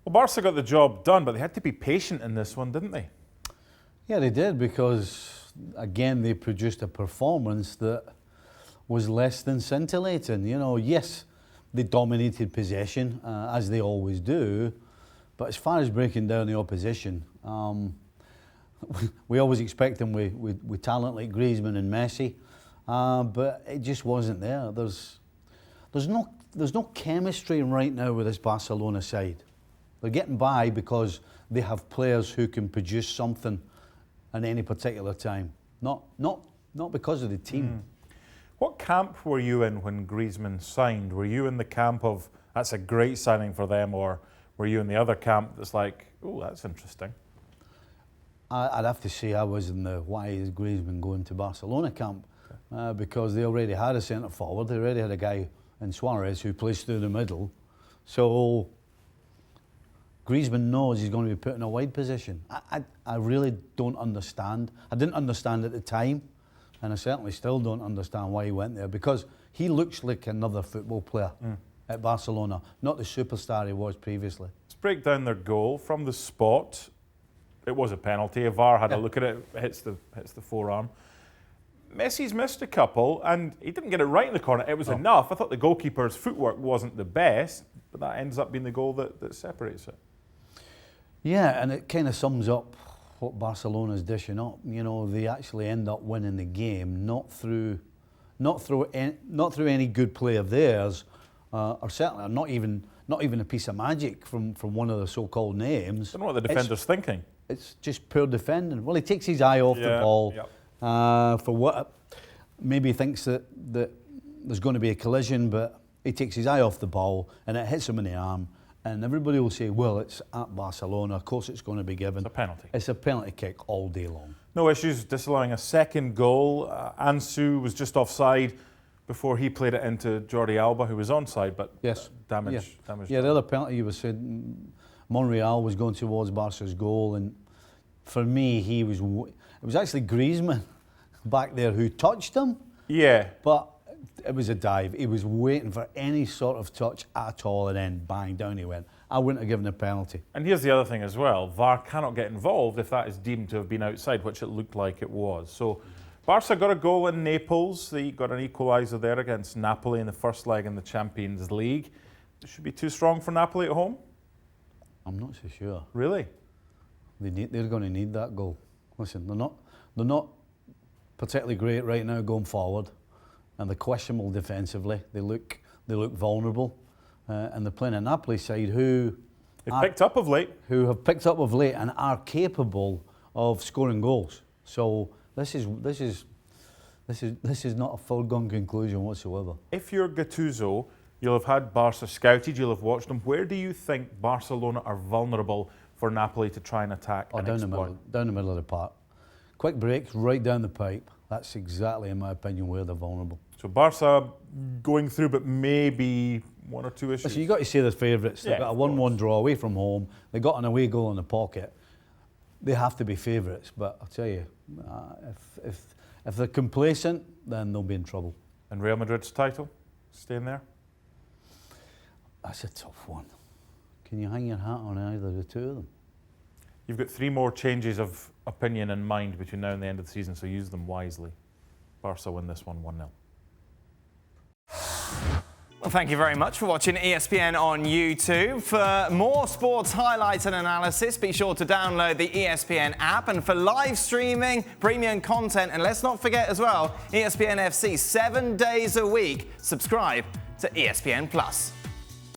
Well, Barca got the job done, but they had to be patient in this one, didn't they? Yeah, they did, because, again, they produced a performance that was less than scintillating. You know, yes, they dominated possession, as they always do, but as far as breaking down the opposition, we always expect them with talent like Griezmann and Messi, but it just wasn't there. There's no chemistry right now with this Barcelona side. They're getting by because they have players who can produce something at any particular time, not because of the team. What camp were you in when Griezmann signed? Were you in the camp of, that's a great signing for them, or were you in the other camp that's like, oh, that's interesting? I'd have to say I was in the why is Griezmann going to Barcelona camp, because they already had a centre forward. They already had a guy in Suarez who plays through the middle. So Griezmann knows he's going to be put in a wide position. I really don't understand. I didn't understand at the time, and I certainly still don't understand why he went there, because he looks like another football player at Barcelona, not the superstar he was previously. Let's break down their goal from the spot. It was a penalty. VAR had a look at it. Hits the forearm. Messi's missed a couple, and he didn't get it right in the corner. It was enough. I thought the goalkeeper's footwork wasn't the best, but that ends up being the goal that separates it. Yeah, and it kind of sums up what Barcelona's dishing up. You know, they actually end up winning the game not through any good play of theirs, or certainly not even a piece of magic from one of the so-called names. I don't know what the defender's thinking. It's just poor defending. Well, he takes his eye off the ball for what maybe he thinks that there's going to be a collision, but he takes his eye off the ball and it hits him in the arm. And everybody will say, well, it's at Barcelona, of course it's going to be given. It's a penalty. It's a penalty kick all day long. No issues disallowing a second goal. Ansu was just offside before he played it into Jordi Alba, who was onside, but damage. Yeah, the other penalty you were saying, Monreal was going towards Barca's goal, and for me, it was actually Griezmann back there who touched him. Yeah. But it was a dive. He was waiting for any sort of touch at all, and then bang, down he went. I wouldn't have given a penalty. And here's the other thing as well. VAR cannot get involved if that is deemed to have been outside, which it looked like it was. So Barca got a goal in Naples. They got an equaliser there against Napoli in the first leg in the Champions League. It should be too strong for Napoli at home? I'm not so sure. Really? They're going to need that goal. Listen, they're not particularly great right now going forward, and they're questionable defensively. They look vulnerable, and they're playing a Napoli side who have picked up of late and are capable of scoring goals. So this is not a foregone conclusion whatsoever. If you're Gattuso, you'll have had Barca scouted, you'll have watched them. Where do you think Barcelona are vulnerable for Napoli to try and attack and exploit? Down the middle of the park. Quick breaks right down the pipe. That's exactly, in my opinion, where they're vulnerable. So Barca going through, but maybe one or two issues. So you've got to say they're favourites. They've got a 1-1 draw away from home. They got an away goal in the pocket. They have to be favourites. But I'll tell you, if they're complacent, then they'll be in trouble. And Real Madrid's title, staying there? That's a tough one. Can you hang your hat on either of the two of them? You've got 3 more changes of opinion in mind between now and the end of the season, so use them wisely. Barca win this one 1-0. Well, thank you very much for watching ESPN on YouTube. For more sports highlights and analysis, be sure to download the ESPN app. And for live streaming, premium content, and let's not forget as well, ESPN FC 7 days a week. Subscribe to ESPN+.